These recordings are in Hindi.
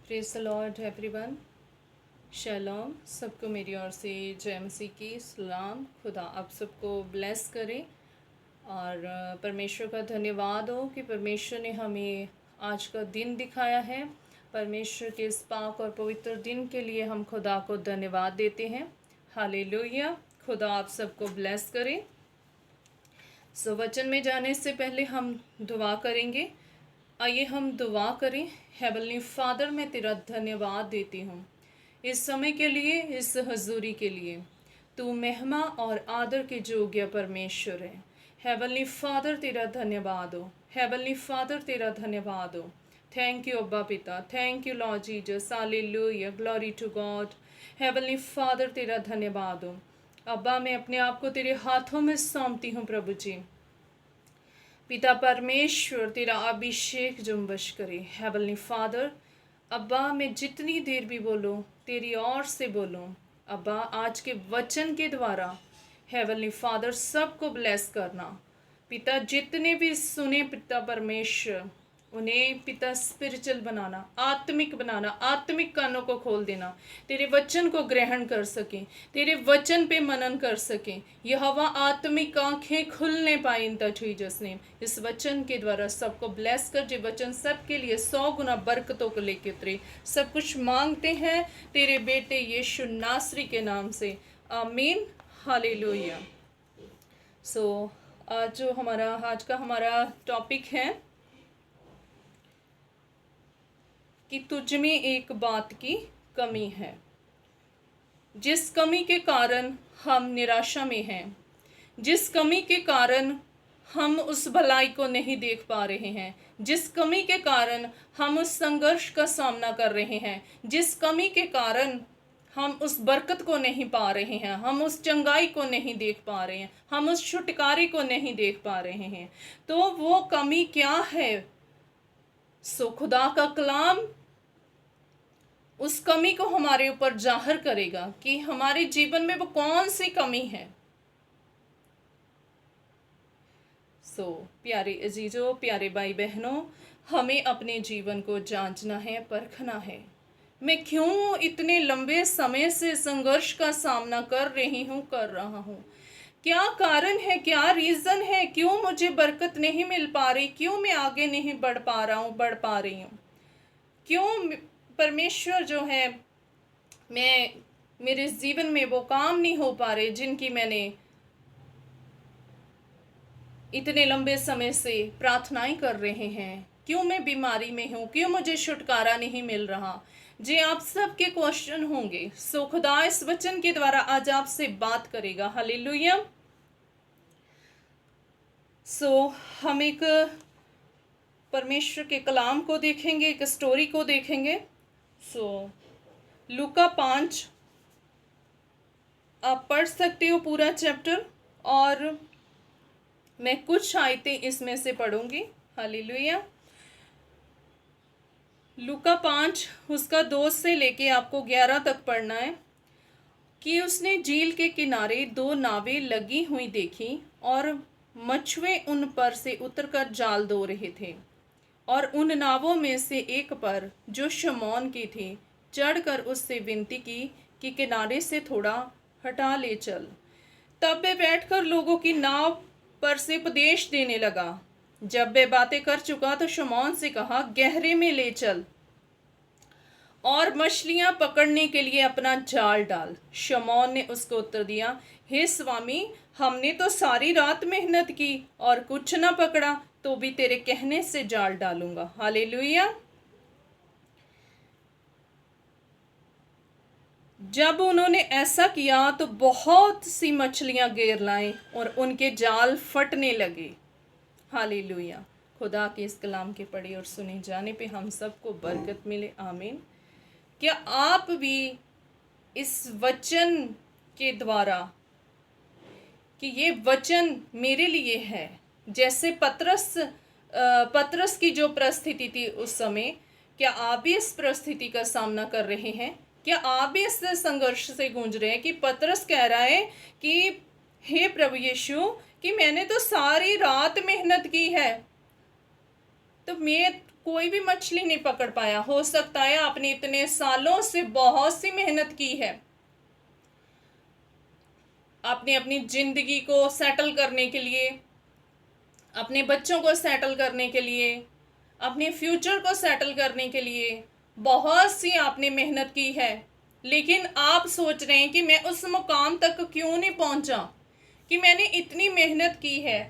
Praise the lord everyone. Shalom. सबको मेरी ओर से जय मसीह की सलाम। खुदा आप सबको ब्लेस करे और परमेश्वर का धन्यवाद हो कि परमेश्वर ने हमें आज का दिन दिखाया है। परमेश्वर के इस पाक और पवित्र दिन के लिए हम खुदा को धन्यवाद देते हैं। हालेलुया। खुदा आप सबको ब्लेस करे। वचन में जाने से पहले हम दुआ करेंगे। आइए हम दुआ करें। हेवनली फादर, मैं तेरा धन्यवाद देती हूँ इस समय के लिए, इस हजूरी के लिए। तू महिमा और आदर के योग्य परमेश्वर है। हेवनली फादर तेरा धन्यवाद हो। हेवनली फादर तेरा धन्यवाद हो। थैंक यू अब्बा पिता। Thank you lord Jesus. Hallelujah. Glory to God. Heavenly father तेरा धन्यवाद हो। अब्बा, मैं अपने आप को तेरे हाथों में सौंपती हूँ प्रभु जी। पिता परमेश्वर तेरा अभिषेक जुम्बश करे। हेवनली फादर, अब्बा मैं जितनी देर भी बोलूँ तेरी ओर से बोलूँ। अब्बा आज के वचन के द्वारा हेवनली फादर सबको ब्लेस करना। पिता जितने भी सुने पिता परमेश्वर, उन्हें पिता स्पिरिचुअल बनाना, आत्मिक बनाना, आत्मिक कानों को खोल देना, तेरे वचन को ग्रहण कर सकें, तेरे वचन पे मनन कर सकें। यहोवा आत्मिक आंखें खुलने पाए इन जीसस नेम। इस वचन के द्वारा सबको ब्लेस कर। जो वचन सबके लिए 100 गुना बरकतों को लेके उतरे। सब कुछ मांगते हैं तेरे बेटे यीशु नासरी के नाम से, आमीन। हालेलुया। आज का हमारा टॉपिक है कि तुझ में एक बात की कमी है, जिस कमी के कारण हम निराशा में हैं, जिस कमी के कारण हम उस भलाई को नहीं देख पा रहे हैं, जिस कमी के कारण हम उस संघर्ष का सामना कर रहे हैं, जिस कमी के कारण हम उस बरकत को नहीं पा रहे हैं, हम उस चंगाई को नहीं देख पा रहे हैं, हम उस छुटकारे को नहीं देख पा रहे हैं, तो वो कमी क्या है? खुदा का कलाम उस कमी को हमारे ऊपर जाहिर करेगा कि हमारे जीवन में वो कौन सी कमी है। प्यारे अजीजों, प्यारे भाई बहनों, हमें अपने जीवन को जांचना है, परखना है। मैं क्यों इतने लंबे समय से संघर्ष का सामना कर रहा हूँ? क्या कारण है, क्या रीज़न है, क्यों मुझे बरकत नहीं मिल पा रही, क्यों मैं आगे नहीं बढ़ पा रही हूँ, क्यों परमेश्वर जो है मेरे जीवन में वो काम नहीं हो पा रहे जिनकी मैंने इतने लंबे समय से प्रार्थनाएं कर रहे हैं। क्यों मैं बीमारी में हूँ, क्यों मुझे छुटकारा नहीं मिल रहा। जे आप सबके क्वेश्चन होंगे, खुदा इस वचन के द्वारा आज आपसे बात करेगा। हालेलुया। हम एक परमेश्वर के कलाम को देखेंगे, एक स्टोरी को देखेंगे। लूका 5 आप पढ़ सकते हो पूरा चैप्टर, और मैं कुछ आयतें इसमें से पढ़ूंगी। हालेलुया। लूका 5 उसका 2 से लेके आपको 11 तक पढ़ना है। कि उसने झील के किनारे 2 नावें लगी हुई देखी और मछुए उन पर से उतरकर जाल धो रहे थे, और उन नावों में से एक पर, जो शमौन की थी, चढ़कर उससे विनती की कि किनारे से थोड़ा हटा ले चल। तब वे बैठकर लोगों की नाव पर से उपदेश देने लगा। जब वे बातें कर चुका तो शमौन से कहा, गहरे में ले चल और मछलियां पकड़ने के लिए अपना जाल डाल। शमौन ने उसको उत्तर दिया, हे स्वामी, हमने तो सारी रात मेहनत की और कुछ न पकड़ा, तो भी तेरे कहने से जाल डालूंगा। हालेलुया। जब उन्होंने ऐसा किया तो बहुत सी मछलियां घेर लाईं और उनके जाल फटने लगे। हालेलुया। खुदा के इस कलाम के पढ़े और सुने जाने पे हम सबको बरकत मिले। आमीन। क्या आप भी इस वचन के द्वारा, कि ये वचन मेरे लिए है, जैसे पतरस की जो परिस्थिति थी उस समय, क्या आप भी इस परिस्थिति का सामना कर रहे हैं? क्या आप भी इस संघर्ष से गूंज रहे हैं कि पतरस कह रहा है कि हे प्रभु यीशु, कि मैंने तो सारी रात मेहनत की है, तो मैं कोई भी मछली नहीं पकड़ पाया। हो सकता है आपने इतने सालों से बहुत सी मेहनत की है, आपने अपनी जिंदगी को सेटल करने के लिए, अपने बच्चों को सेटल करने के लिए, अपने फ्यूचर को सेटल करने के लिए बहुत सी आपने मेहनत की है, लेकिन आप सोच रहे हैं कि मैं उस मुकाम तक क्यों नहीं पहुंचा, कि मैंने इतनी मेहनत की है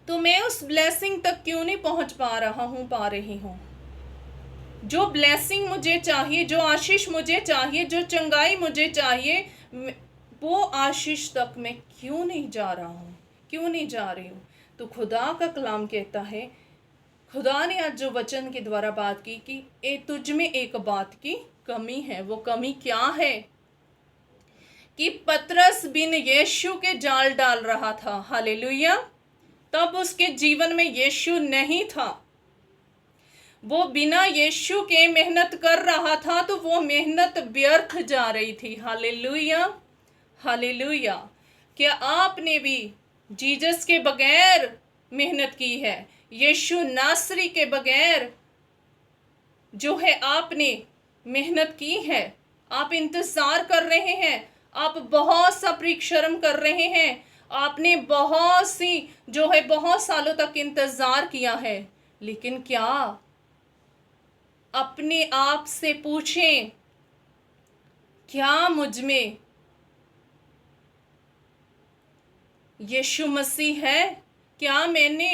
तो मैं उस ब्लेसिंग तक क्यों नहीं पहुंच पा रहा हूं, पा रही हूं। जो ब्लेसिंग मुझे चाहिए, जो आशीष मुझे चाहिए, जो चंगाई मुझे चाहिए, वो आशीष तक मैं क्यों नहीं जा रहा हूँ, क्यों नहीं जा रही हूँ। तो खुदा का कलाम कहता है, खुदा ने आज जो वचन के द्वारा बात की कि ए तुझ में एक बात की कमी है। वो कमी क्या है? कि पतरस बिन यीशु के जाल डाल रहा था। हालेलुया। तब उसके जीवन में यीशु नहीं था, वो बिना यीशु के मेहनत कर रहा था, तो वो मेहनत व्यर्थ जा रही थी। Hallelujah, hallelujah. क्या आपने भी जीसस के बगैर मेहनत की है? यीशु नासरी के बगैर जो है आपने मेहनत की है? आप इंतजार कर रहे हैं, आप बहुत सा परिश्रम कर रहे हैं, आपने बहुत सी जो है बहुत सालों तक इंतजार किया है, लेकिन क्या अपने आप से पूछें, क्या मुझ में यीशु मसीह है? क्या मैंने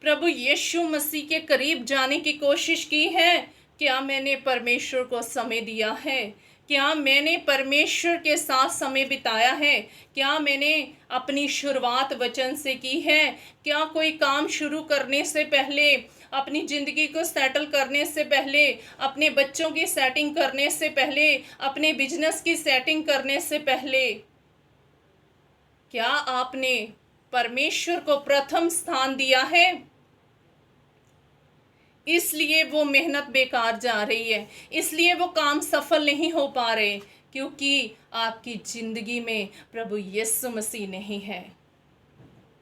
प्रभु यीशु मसीह के करीब जाने की कोशिश की है? क्या मैंने परमेश्वर को समय दिया है? क्या मैंने परमेश्वर के साथ समय बिताया है? क्या मैंने अपनी शुरुआत वचन से की है? क्या कोई काम शुरू करने से पहले, अपनी ज़िंदगी को सेटल करने से पहले, अपने बच्चों की सेटिंग करने से पहले, अपने बिजनेस की सेटिंग करने से पहले, क्या आपने परमेश्वर को प्रथम स्थान दिया है? इसलिए वो मेहनत बेकार जा रही है, इसलिए वो काम सफल नहीं हो पा रहे, क्योंकि आपकी जिंदगी में प्रभु यीशु मसीह नहीं है।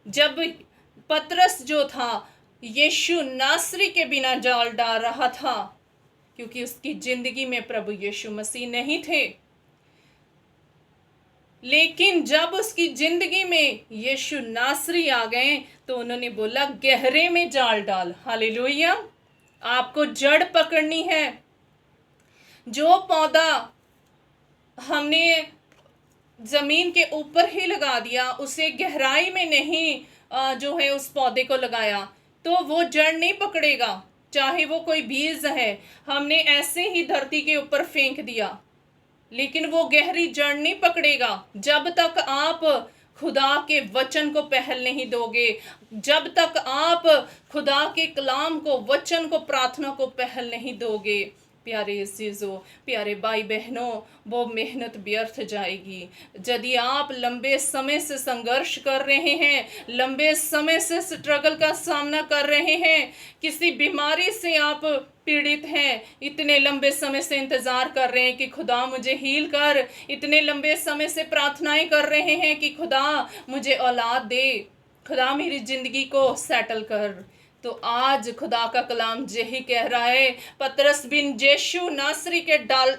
जब पतरस जो था यीशु नासरी के बिना जाल डाल रहा था, क्योंकि उसकी जिंदगी में प्रभु यीशु मसीह नहीं थे। लेकिन जब उसकी जिंदगी में यीशु नासरी आ गए तो उन्होंने बोला गहरे में जाल डाल। हालेलुया। आपको जड़ पकड़नी है। जो पौधा हमने जमीन के ऊपर ही लगा दिया, उसे गहराई में नहीं जो है उस पौधे को लगाया, तो वो जड़ नहीं पकड़ेगा। चाहे वो कोई बीज है, हमने ऐसे ही धरती के ऊपर फेंक दिया, लेकिन वो गहरी जड़ नहीं पकड़ेगा जब तक आप खुदा के वचन को पहल नहीं दोगे, जब तक आप खुदा के कलाम को, वचन को, प्रार्थना को पहल नहीं दोगे। प्यारे अजीजों, प्यारे भाई बहनों, वो मेहनत व्यर्थ जाएगी। यदि आप लंबे समय से संघर्ष कर रहे हैं, लंबे समय से स्ट्रगल का सामना कर रहे हैं, किसी बीमारी से आप पीड़ित हैं, इतने लंबे समय से इंतज़ार कर रहे हैं कि खुदा मुझे हील कर, इतने लंबे समय से प्रार्थनाएं कर रहे हैं कि खुदा मुझे औलाद दे, खुदा मेरी ज़िंदगी को सेटल कर, तो आज खुदा का कलाम यही कह रहा है, पतरस बिन यीशु नासरी के जाल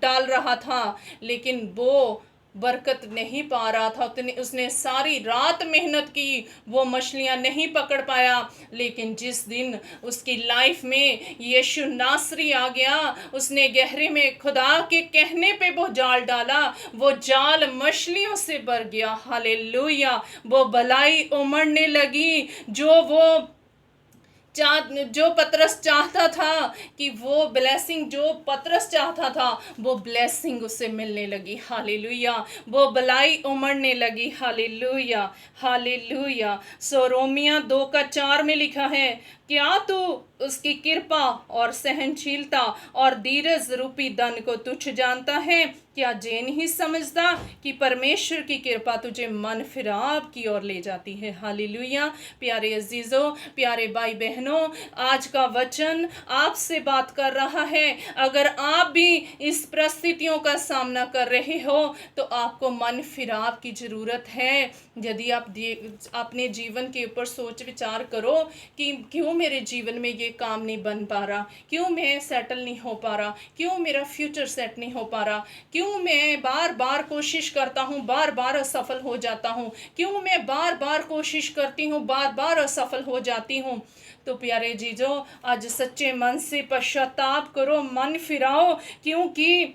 डाल रहा था, लेकिन वो बरकत नहीं पा रहा था। उसने सारी रात मेहनत की, वो मछलियां नहीं पकड़ पाया, लेकिन जिस दिन उसकी लाइफ में यीशु नासरी आ गया, उसने गहरे में खुदा के कहने पे वो जाल डाला, वो जाल मछलियों से भर गया। हालेलुया। वो भलाई उमड़ने लगी, जो पतरस चाहता था कि वो ब्लेसिंग, जो पतरस चाहता था वो ब्लेसिंग उसे मिलने लगी। हालेलुया। वो भलाई उमड़ने लगी। Hallelujah, hallelujah. सो रोमिया 2:4 में लिखा है, क्या तू उसकी कृपा और सहनशीलता और धीरज रूपी धन को तुच्छ जानता है? क्या ये नहीं समझता कि परमेश्वर की कृपा तुझे मन फिराव की ओर ले जाती है? हालेलुया। प्यारे अजीजों, प्यारे भाई बहनों, आज का वचन आपसे बात कर रहा है। अगर आप भी इस परिस्थितियों का सामना कर रहे हो तो आपको मन फिराव की ज़रूरत है। यदि आप अपने जीवन के ऊपर सोच विचार करो कि क्यों मेरे जीवन में ये काम नहीं बन पा रहा, क्यों मैं सेटल नहीं हो पा रहा, क्यों मेरा फ्यूचर सेट नहीं हो पा रहा, क्यों मैं बार बार कोशिश करता हूँ बार बार असफल हो जाता हूँ, क्यों मैं बार बार कोशिश करती हूँ बार बार असफल हो जाती हूँ। तो प्यारे जीजो, आज सच्चे मन से पश्चाताप करो, मन फिराओ, क्योंकि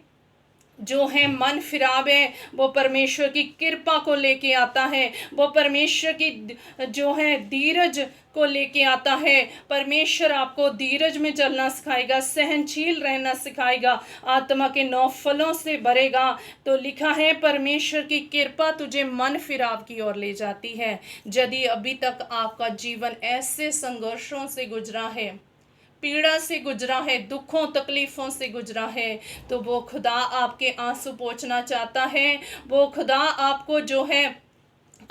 जो है मन फिराव है वो परमेश्वर की कृपा को लेके आता है, वो परमेश्वर की जो है धीरज को लेके आता है। परमेश्वर आपको धीरज में चलना सिखाएगा, सहनशील रहना सिखाएगा, आत्मा के 9 फलों से भरेगा। तो लिखा है परमेश्वर की कृपा तुझे मन फिराव की ओर ले जाती है। यदि अभी तक आपका जीवन ऐसे संघर्षों से गुजरा है, पीड़ा से गुजरा है, दुखों तकलीफ़ों से गुजरा है, तो वो खुदा आपके आंसू पोंछना चाहता है। वो खुदा आपको जो है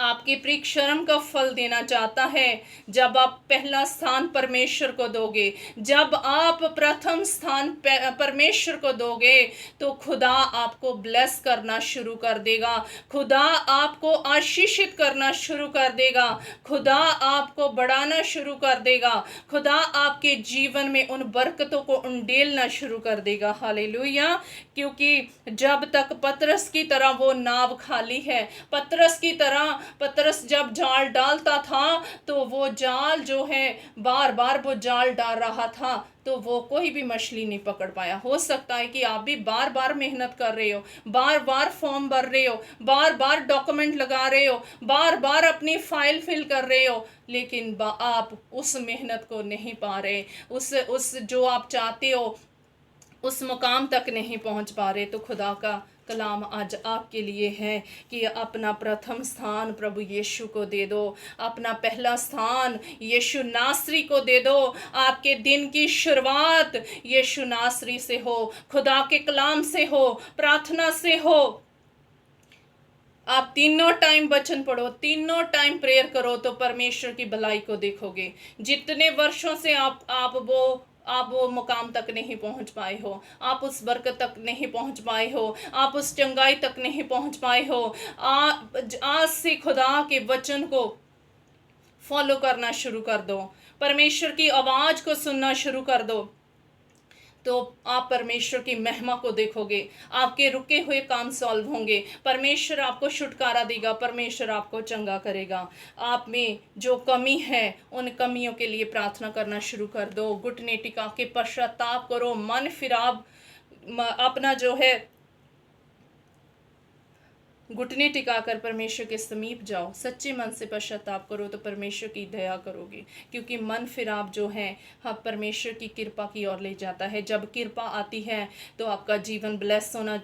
आपके परिश्रम का फल देना चाहता है। जब आप पहला स्थान परमेश्वर को दोगे, जब आप प्रथम स्थान परमेश्वर को दोगे, तो खुदा आपको ब्लेस करना शुरू कर देगा, खुदा आपको आशीषित करना शुरू कर देगा, खुदा आपको बढ़ाना शुरू कर देगा, खुदा आपके जीवन में उन बरकतों को उंडेलना शुरू कर देगा। हालेलुया। क्योंकि जब तक पतरस की तरह वो नाव खाली है, पतरस जब जाल डालता था तो वो जाल जो है बार बार वो जाल डाल रहा था, तो वो कोई भी मछली नहीं पकड़ पाया। हो सकता है कि आप भी बार बार मेहनत कर रहे हो, बार बार फॉर्म भर रहे हो, बार बार डॉक्यूमेंट लगा रहे हो, बार बार अपनी फाइल फिल कर रहे हो, लेकिन आप उस मेहनत को नहीं पा रहे, उस जो आप चाहते हो उस मुकाम तक नहीं पहुंच पा रहे। तो खुदा का कलाम आज आपके लिए है कि अपना प्रथम स्थान प्रभु यीशु को दे दो, अपना पहला स्थान यीशु नासरी को दे दो। आपके दिन की शुरुआत यीशु नासरी से हो, खुदा के कलाम से हो, प्रार्थना से हो। आप तीनों टाइम वचन पढ़ो, तीनों टाइम प्रेयर करो, तो परमेश्वर की भलाई को देखोगे। जितने वर्षों से आप वो मुकाम तक नहीं पहुंच पाए हो, आप उस बरकत तक नहीं पहुंच पाए हो, आप उस चंगाई तक नहीं पहुंच पाए हो, आज से खुदा के वचन को फॉलो करना शुरू कर दो, परमेश्वर की आवाज़ को सुनना शुरू कर दो, तो आप परमेश्वर की महिमा को देखोगे, आपके रुके हुए काम सॉल्व होंगे, परमेश्वर आपको छुटकारा देगा, परमेश्वर आपको चंगा करेगा। आप में जो कमी है उन कमियों के लिए प्रार्थना करना शुरू कर दो, घुटने टिका के पश्चाताप करो, मन फिराव अपना जो है घुटने टिकाकर परमेश्वर के समीप जाओ, सच्चे मन से पश्चाताप करो, तो परमेश्वर की दया करोगे। क्योंकि मन फिराव जो है हम परमेश्वर की कृपा की ओर ले जाता है। जब कृपा आती है तो आपका जीवन ब्लेस होना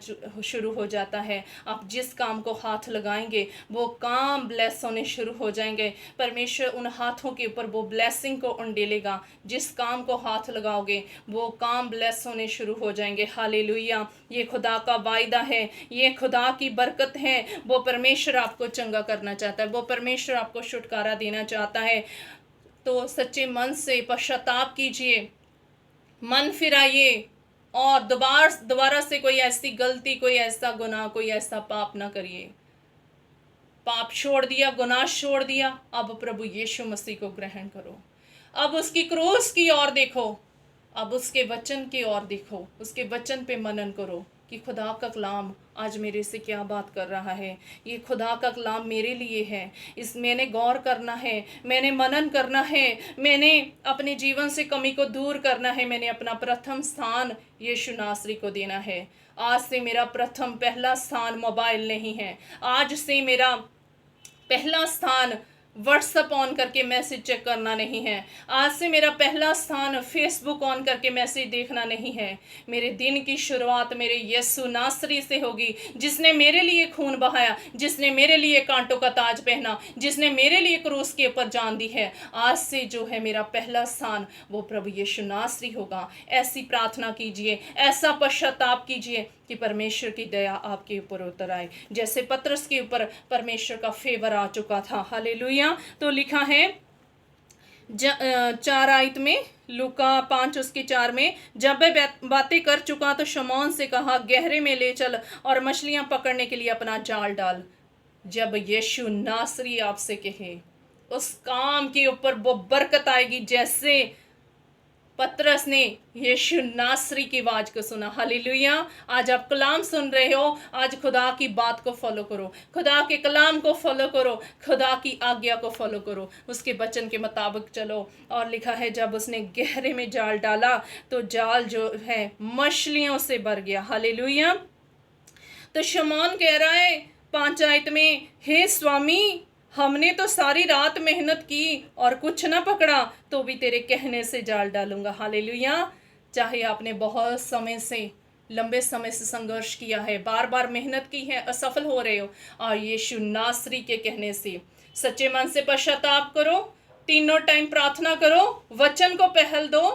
शुरू हो जाता है। आप जिस काम को हाथ लगाएंगे वो काम ब्लेस होने शुरू हो जाएंगे। परमेश्वर उन हाथों के ऊपर वो ब्लेसिंग को उंडेलेगा। जिस काम को हाथ लगाओगे वो काम ब्लेस होने शुरू हो जाएंगे। हालेलुया। ये खुदा का वायदा है, ये खुदा की बरकत है। वो परमेश्वर आपको चंगा करना चाहता है, वो परमेश्वर आपको छुटकारा देना चाहता है। तो सच्चे मन से पश्चाताप कीजिए, मन फिराइए, और दोबारा से कोई ऐसी गलती, कोई ऐसा गुनाह, कोई ऐसा पाप ना करिए। पाप छोड़ दिया, गुनाह छोड़ दिया, अब प्रभु यीशु मसीह को ग्रहण करो। अब उसकी क्रूस की ओर देखो, अब उसके वचन की ओर देखो, उसके वचन पे मनन करो कि खुदा का कलाम आज मेरे से क्या बात कर रहा है। ये खुदा का कलाम मेरे लिए है, इस मैंने गौर करना है, मैंने मनन करना है, मैंने अपने जीवन से कमी को दूर करना है, मैंने अपना प्रथम स्थान यीशु नासरी को देना है। आज से मेरा पहला स्थान मोबाइल नहीं है, आज से मेरा पहला स्थान व्हाट्सअप ऑन करके मैसेज चेक करना नहीं है। आज से मेरा पहला स्थान फेसबुक ऑन करके मैसेज देखना नहीं है। मेरे दिन की शुरुआत मेरे यीशु नासरी से होगी, जिसने मेरे लिए खून बहाया, जिसने मेरे लिए कांटों का ताज पहना, जिसने मेरे लिए क्रूस के ऊपर जान दी है। आज से जो है मेरा पहला स्थान वो प्रभु यीशु नासरी होगा। ऐसी प्रार्थना कीजिए, ऐसा पश्चाताप कीजिए कि परमेश्वर की दया आपके ऊपर उतर आए, जैसे पतरस के ऊपर परमेश्वर का फेवर आ चुका था। हालेलुया। तो लिखा है 4 आयत में, लूका 5 उसके 4 में, जब वह बातें कर चुका तो शमौन से कहा, गहरे में ले चल और मछलियां पकड़ने के लिए अपना जाल डाल। जब यीशु नासरी आपसे कहे, उस काम के ऊपर वो बरकत आएगी, जैसे पतरस ने यीशु नासरी की आवाज को सुना। हालेलुया। आज आप कलाम सुन रहे हो, आज खुदा की बात को फॉलो करो, खुदा के कलाम को फॉलो करो, खुदा की आज्ञा को फॉलो करो, उसके वचन के मुताबिक चलो। और लिखा है जब उसने गहरे में जाल डाला तो जाल जो है मछलियों से भर गया। हालेलुया। तो शमौन कह रहा है 5 आयत में, हे स्वामी, हमने तो सारी रात मेहनत की और कुछ ना पकड़ा, तो भी तेरे कहने से जाल डालूंगा। हालेलुया। चाहे आपने बहुत समय से, लंबे समय से संघर्ष किया है, बार बार मेहनत की है, असफल हो रहे हो, और यीशु नासरी के कहने से सच्चे मन से पश्चाताप करो, तीनों टाइम प्रार्थना करो, वचन को पहल दो,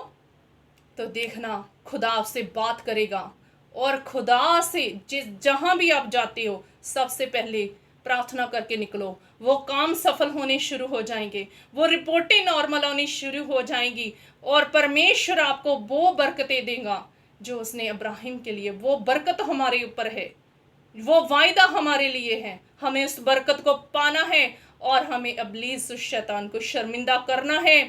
तो देखना खुदा आपसे बात करेगा। और खुदा से जहां भी आप जाते हो, सबसे पहले प्रार्थना करके निकलो। वो काम सफल होने शुरू हो जाएंगे, वो रिपोर्टें नॉर्मल होनी शुरू हो जाएंगी, और परमेश्वर आपको वो बरकतें देगा जो उसने अब्राहिम के लिए, वो बरकत हमारे ऊपर है, वो वायदा हमारे लिए है। हमें उस बरकत को पाना है और हमें इब्लीस, उस शैतान को शर्मिंदा करना है।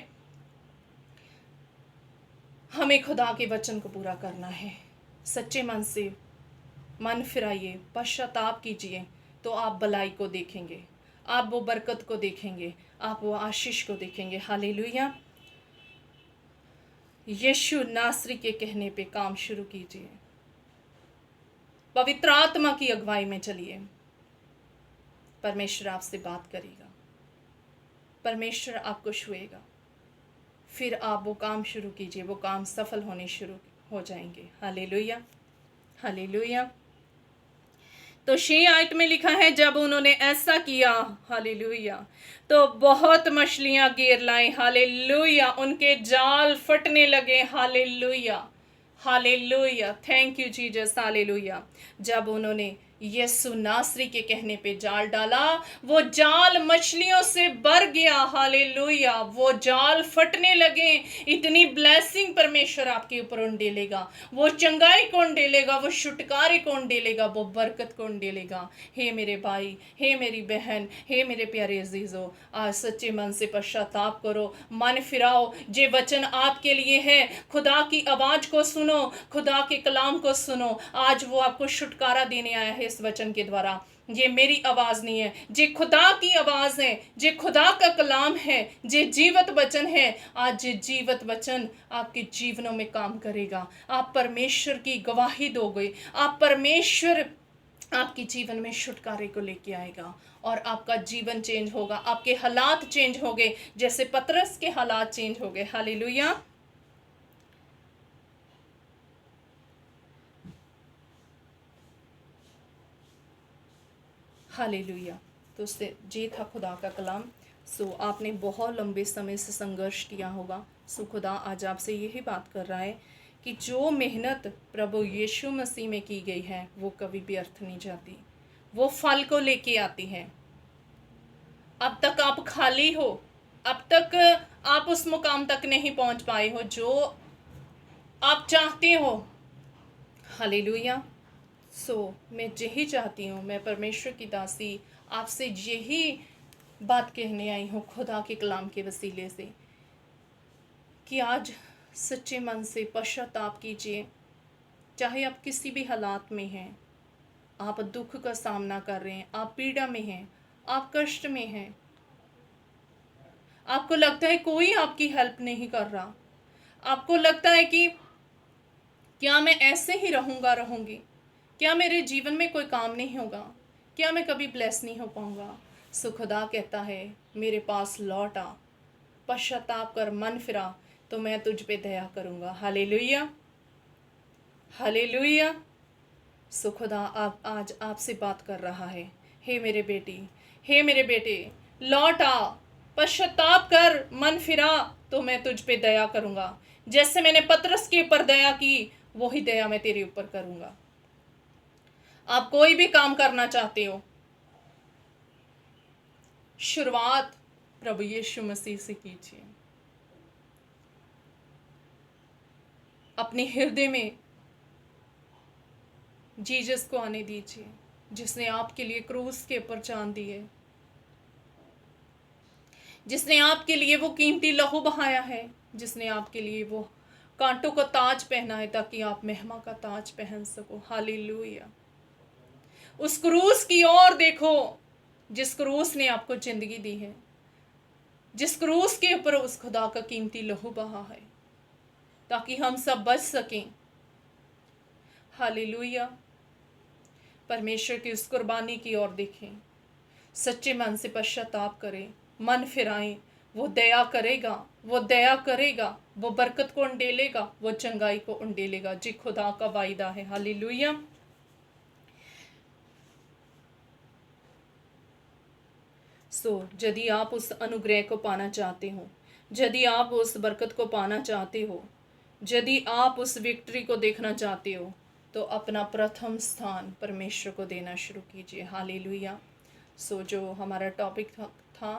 हमें खुदा के वचन को पूरा करना है। सच्चे मन से मन फिराइए, पश्चाताप कीजिए, तो आप भलाई को देखेंगे, आप वो बरकत को देखेंगे, आप वो आशीष को देखेंगे। हालेलुया। यीशु नासरी के कहने पे काम शुरू कीजिए, पवित्र आत्मा की अगुवाई में चलिए। परमेश्वर आपसे बात करेगा, परमेश्वर आपको छुएगा, फिर आप वो काम शुरू कीजिए, वो काम सफल होने शुरू हो जाएंगे। हालेलुया। हालेलुया। तो 6 आयत में लिखा है जब उन्होंने ऐसा किया, हालेलुया, तो बहुत मछलियां घेर लाए। हालेलुया। उनके जाल फटने लगे। Hallelujah. Hallelujah. Thank you Jesus. Hallelujah. जब उन्होंने यीशु नासरी के कहने पे जाल डाला, वो जाल मछलियों से भर गया। हालेलुया। वो जाल फटने लगे। इतनी ब्लेसिंग परमेश्वर आपके ऊपर उंडेलेगा, वो चंगाई को उंडेलेगा, वो छुटकारे को उंडेलेगा, वो बरकत को उंडेलेगा। हे मेरे भाई, हे मेरी बहन, हे मेरे प्यारे अजीजों, आज सच्चे मन से पश्चाताप करो, मन फिराओ। जे वचन आपके लिए है, खुदा की आवाज को सुनो, खुदा के कलाम को सुनो। आज वो आपको छुटकारा देने आया है इस वचन के द्वारा। ये मेरी आवाज नहीं है, जे खुदा की आवाज है, जे खुदा का कलाम है, जे जीवत वचन है। आज ये जीवत वचन आपके जीवनों में काम करेगा। आप परमेश्वर की गवाही दोगे, आप परमेश्वर आपके जीवन में छुटकारे को लेके आएगा, और आपका जीवन चेंज होगा, आपके हालात चेंज हो गए, जैसे पतरस के हालात चेंज हो गए। हालेलुया। हालेलुया। तो उससे ये था खुदा का कलाम। सो आपने बहुत लंबे समय से संघर्ष किया होगा। सो खुदा आज आपसे यही बात कर रहा है कि जो मेहनत प्रभु यीशु मसीह में की गई है वो कभी भी व्यर्थ नहीं जाती, वो फल को लेके आती है। अब तक आप खाली हो, अब तक आप उस मुकाम तक नहीं पहुंच पाए हो जो आप चाहते हो। हालेलुया। मैं यही चाहती हूँ, मैं परमेश्वर की दासी आपसे यही बात कहने आई हूँ खुदा के कलाम के वसीले से, कि आज सच्चे मन से पश्चाताप कीजिए। चाहे आप किसी भी हालात में हैं, आप दुख का सामना कर रहे हैं, आप पीड़ा में हैं, आप कष्ट में हैं, आपको लगता है कोई आपकी हेल्प नहीं कर रहा, आपको लगता है कि क्या मैं ऐसे ही रहूँगी, क्या मेरे जीवन में कोई काम नहीं होगा, क्या मैं कभी ब्लेस नहीं हो पाऊँगा। सो खुदा कहता है मेरे पास लौट आ, पश्चाताप कर, मन फिरा, तो मैं तुझ पे दया करूँगा। Hallelujah, hallelujah. सो खुदा आप आज आपसे बात कर रहा है, हे मेरे बेटी, हे मेरे बेटे, लौट आ, पश्चाताप कर, मन फिरा, तो मैं तुझ पे दया करूँगा। जैसे मैंने पतरस के ऊपर दया की, वही दया मैं तेरे ऊपर करूँगा। आप कोई भी काम करना चाहते हो, शुरुआत प्रभु यीशु मसीह से कीजिए। अपने हृदय में जीसस को आने दीजिए, जिसने आपके लिए क्रूस के ऊपर जान दी है, जिसने आपके लिए वो कीमती लहू बहाया है, जिसने आपके लिए वो कांटों का ताज पहना है ताकि आप महिमा का ताज पहन सको। हालेलुया। उस क्रूस की ओर देखो, जिस क्रूस ने आपको जिंदगी दी है, जिस क्रूस के ऊपर उस खुदा का कीमती लहू बहा है ताकि हम सब बच सकें। हालेलुया। परमेश्वर की उस कुर्बानी की ओर देखें, सच्चे मन से पश्चाताप करें, मन फिराएं। वो दया करेगा, वो दया करेगा, वो बरकत को उंडेलेगा, वो चंगाई को उंडेलेगा। जी खुदा का वायदा है। हालेलुया। यदि आप उस अनुग्रह को पाना चाहते हो, यदि आप उस बरकत को पाना चाहते हो, यदि आप उस विक्ट्री को देखना चाहते हो, तो अपना प्रथम स्थान परमेश्वर को देना शुरू कीजिए। हालेलुया। जो हमारा टॉपिक था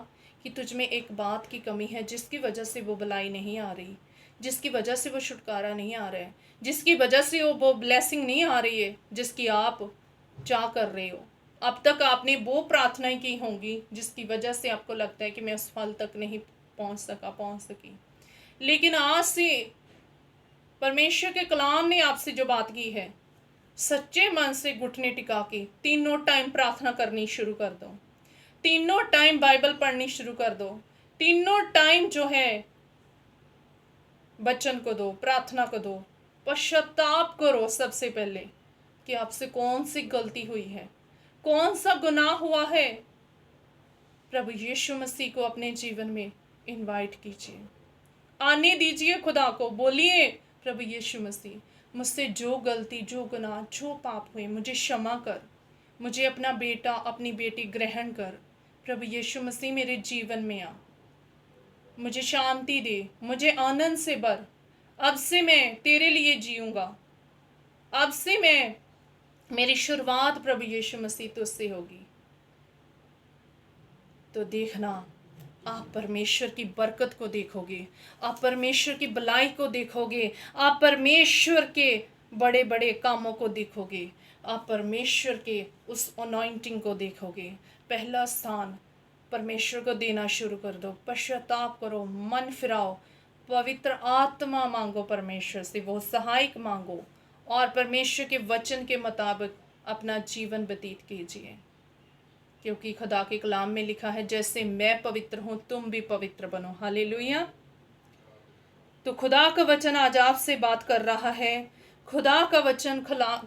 कि तुझ में एक बात की कमी है, जिसकी वजह से वो भलाई नहीं आ रही, जिसकी वजह से वो छुटकारा नहीं आ रहा है, जिसकी वजह से वो ब्लेसिंग नहीं आ रही है जिसकी आप चाह कर रहे हो। अब तक आपने वो प्रार्थनाएं की होंगी जिसकी वजह से आपको लगता है कि मैं उस फल तक नहीं पहुंच सकी। लेकिन आज से परमेश्वर के कलाम ने आपसे जो बात की है, सच्चे मन से घुटने टिका के तीनों टाइम प्रार्थना करनी शुरू कर दो, तीनों टाइम बाइबल पढ़नी शुरू कर दो, तीनों टाइम जो है वचन को दो, प्रार्थना को दो, पश्चाताप करो सबसे पहले कि आपसे कौन सी गलती हुई है, कौन सा गुनाह हुआ है। प्रभु यीशु मसीह को अपने जीवन में इनवाइट कीजिए, आने दीजिए खुदा को। बोलिए, प्रभु यीशु मसीह, मुझसे जो गलती, जो गुनाह, जो पाप हुए, मुझे क्षमा कर, मुझे अपना बेटा, अपनी बेटी ग्रहण कर। प्रभु यीशु मसीह मेरे जीवन में आ, मुझे शांति दे, मुझे आनंद से भर। अब से मैं तेरे लिए जीऊँगा, अब से मेरी शुरुआत प्रभु यीशु मसीह तुझसे होगी। तो देखना, आप परमेश्वर की बरकत को देखोगे, आप परमेश्वर की भलाई को देखोगे, आप परमेश्वर के बड़े बड़े कामों को देखोगे, आप परमेश्वर के उस अनॉइंटिंग को देखोगे। पहला स्थान परमेश्वर को देना शुरू कर दो, पश्चाताप करो, मन फिराओ, पवित्र आत्मा मांगो परमेश्वर से, वो सहायक मांगो, और परमेश्वर के वचन के मुताबिक अपना जीवन व्यतीत कीजिए। क्योंकि खुदा के कलाम में लिखा है, जैसे मैं पवित्र हूँ तुम भी पवित्र बनो। हालेलुया। तो खुदा का वचन आज आपसे बात कर रहा है, खुदा का वचन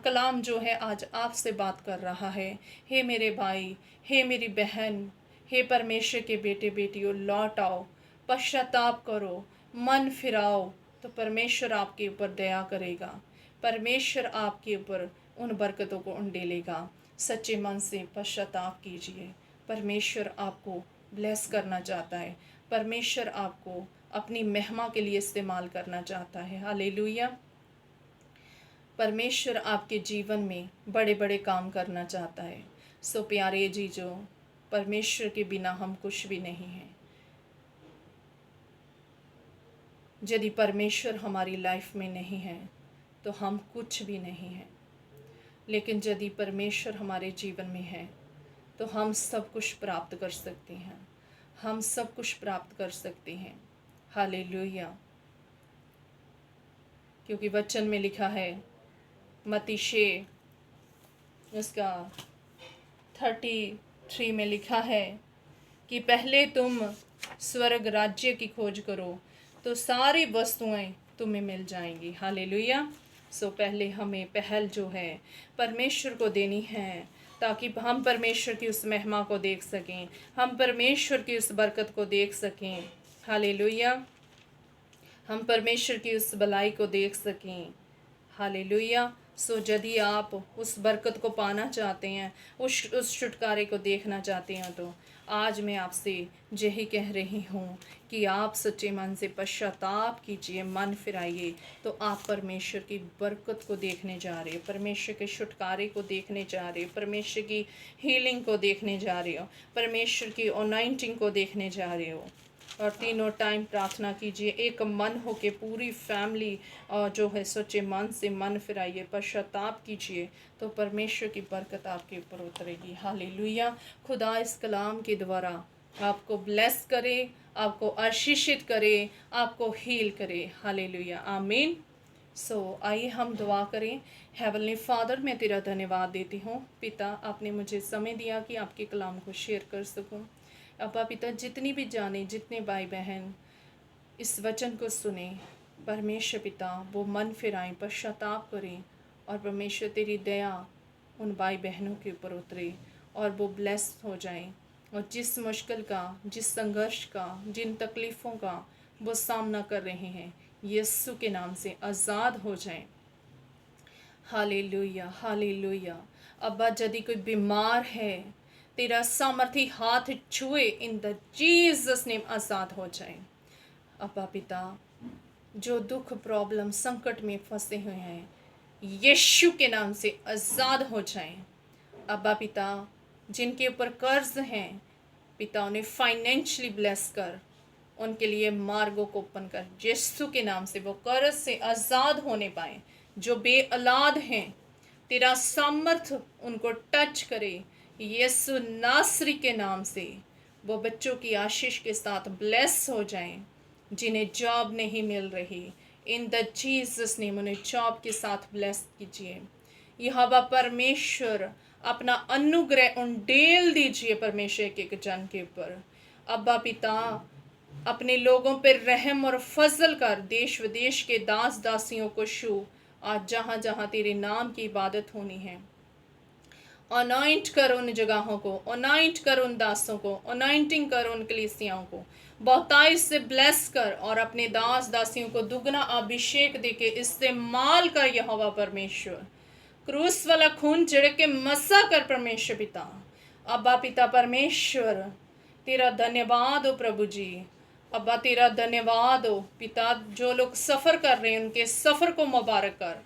कलाम जो है आज आपसे बात कर रहा है। हे मेरे भाई, हे मेरी बहन, हे परमेश्वर के बेटे बेटियों, लौट आओ, पश्चाताप करो, मन फिराओ, तो परमेश्वर आपके ऊपर दया करेगा, परमेश्वर आपके ऊपर उन बरकतों को उंडेलेगा। सच्चे मन से पश्चाताप कीजिए। परमेश्वर आपको ब्लेस करना चाहता है, परमेश्वर आपको अपनी महिमा के लिए इस्तेमाल करना चाहता है। हालेलुया। परमेश्वर आपके जीवन में बड़े बड़े काम करना चाहता है। सो प्यारे जीजो, परमेश्वर के बिना हम कुछ भी नहीं हैं। यदि परमेश्वर हमारी लाइफ में नहीं है तो हम कुछ भी नहीं हैं। लेकिन यदि परमेश्वर हमारे जीवन में है तो हम सब कुछ प्राप्त कर सकते हैं, हम सब कुछ प्राप्त कर सकते हैं। हालेलुया। क्योंकि वचन में लिखा है, मत्ती 6 उसका 33 में लिखा है कि पहले तुम स्वर्ग राज्य की खोज करो तो सारी वस्तुएं तुम्हें मिल जाएंगी। हालेलुया। पहले हमें पहल जो है परमेश्वर को देनी है, ताकि हम परमेश्वर की उस महिमा को देख सकें, हम परमेश्वर की उस बरकत को देख सकें। हालेलुया। हम परमेश्वर की उस भलाई को देख सकें। हालेलुया। सो यदि आप उस बरकत को पाना चाहते हैं, उस छुटकारे को देखना चाहते हैं, तो आज मैं आपसे यही कह रही हूँ कि आप सच्चे मन से पश्चाताप कीजिए, मन फिराइए, तो आप परमेश्वर की बरकत को देखने जा रहे हो, परमेश्वर के छुटकारे को देखने जा रहे हो, परमेश्वर की हीलिंग को देखने जा रहे हो, परमेश्वर की अनॉइंटिंग को देखने जा रहे हो। और तीनों टाइम प्रार्थना कीजिए, एक मन हो के पूरी फैमिली जो है सच्चे मन से मन फिराइए, पश्चाताप कीजिए, तो परमेश्वर की बरकत आपके ऊपर उतरेगी। हालेलुया। खुदा इस कलाम के द्वारा आपको ब्लेस करे, आपको आशीषित करे, आपको हील करे। हालेलुया, आमीन। आइए हम दुआ करें। हेवनली फादर, मैं तेरा धन्यवाद देती हूँ पिता, आपने मुझे समय दिया कि आपके कलाम को शेयर कर सकूँ। अब्बा पिता, जितनी भी जाने, जितने भाई बहन इस वचन को सुने, परमेश्वर पिता वो मन फिराएं, पश्चाताप करें, और परमेश्वर तेरी दया उन भाई बहनों के ऊपर उतरे और वो ब्लेस हो जाएं, और जिस मुश्किल का, जिस संघर्ष का, जिन तकलीफ़ों का वो सामना कर रहे हैं, यीशु के नाम से आज़ाद हो जाएं। Hallelujah, hallelujah. अब्बा, यदि कोई बीमार है, तेरा सामर्थी हाथ छुए, इन द जीसस नेम आज़ाद हो जाए। अब्बा पिता, जो दुख, प्रॉब्लम, संकट में फंसे हुए हैं, यीशु के नाम से आज़ाद हो जाएं। अब्बा पिता, जिनके ऊपर कर्ज हैं, पिता उन्हें फाइनेंशियली ब्लेस कर, उनके लिए मार्गों को ओपन कर, यीशु के नाम से वो कर्ज से आज़ाद होने पाए। जो बेऔलाद हैं, तेरा सामर्थ उनको टच करे, यीशु नासरी के नाम से वो बच्चों की आशीष के साथ ब्लेस हो जाएं। जिन्हें जॉब नहीं मिल रही, इन द जीसस नेम उन्हें जॉब के साथ ब्लेस कीजिए। यहोवा परमेश्वर अपना अनुग्रह उंडेल दीजिए परमेश्वर के जन के ऊपर। अब्बा पिता, अपने लोगों पर रहम और फजल कर, देश विदेश के दास दासियों को छू, आज जहाँ जहाँ तेरे नाम की इबादत होनी है, अनॉइंट कर उन जगहों को, अनॉइंट कर उन दासों को, अनॉइंटिंग कर उन कलीसियाओं को, बहुतायत से ब्लेस कर, और अपने दास दासियों को दुगना अभिषेक देके इस्तेमाल कर यहोवा परमेश्वर। क्रूस वाला खून छिड़क के मसा कर परमेश्वर पिता। अब्बा पिता परमेश्वर, तेरा धन्यवाद हो प्रभु जी। अब्बा तेरा धन्यवाद हो पिता, जो लोग सफ़र कर रहे हैं उनके सफ़र को मुबारक कर।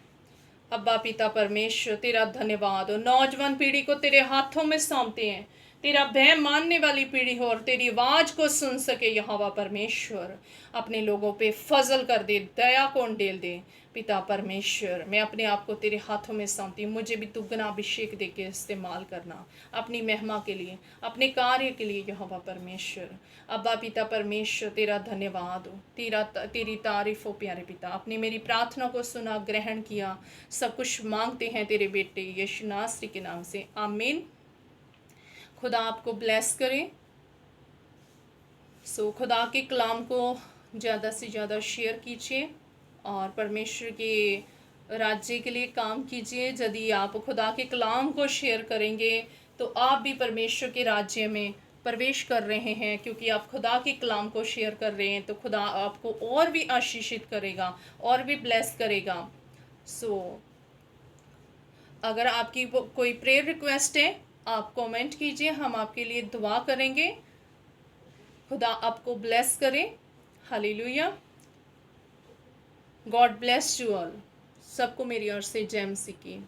अब्बा पिता परमेश्वर, तेरा धन्यवाद हो। नौजवान पीढ़ी को तेरे हाथों में सौंपते हैं, तेरा भय मानने वाली पीढ़ी हो और तेरी आवाज़ को सुन सके। यहोवा परमेश्वर, अपने लोगों पे फजल कर दे, दया को उंडेल दे। पिता परमेश्वर, मैं अपने आप को तेरे हाथों में सौंपती हूँ, मुझे भी दुगना अभिषेक दे के इस्तेमाल करना अपनी महिमा के लिए, अपने कार्य के लिए। यहोवा परमेश्वर, अब्बा पिता परमेश्वर, तेरा धन्यवाद हो, तेरी तारीफ हो प्यारे पिता। आपने मेरी प्रार्थना को सुना, ग्रहण किया, सब कुछ मांगते हैं तेरे बेटे यीशु नासरी के नाम से, आमीन। खुदा आपको ब्लेस करे। खुदा के कलाम को ज़्यादा से ज़्यादा शेयर कीजिए और परमेश्वर के राज्य के लिए काम कीजिए। यदि आप खुदा के कलाम को शेयर करेंगे तो आप भी परमेश्वर के राज्य में प्रवेश कर रहे हैं, क्योंकि आप खुदा के कलाम को शेयर कर रहे हैं, तो खुदा आपको और भी आशीषित करेगा और भी ब्लेस करेगा। अगर आपकी कोई प्रेयर रिक्वेस्ट है, आप कमेंट कीजिए, हम आपके लिए दुआ करेंगे। खुदा आपको ब्लेस करे। Hallelujah. God bless you all. सबको मेरी ओर से जय मसीह की।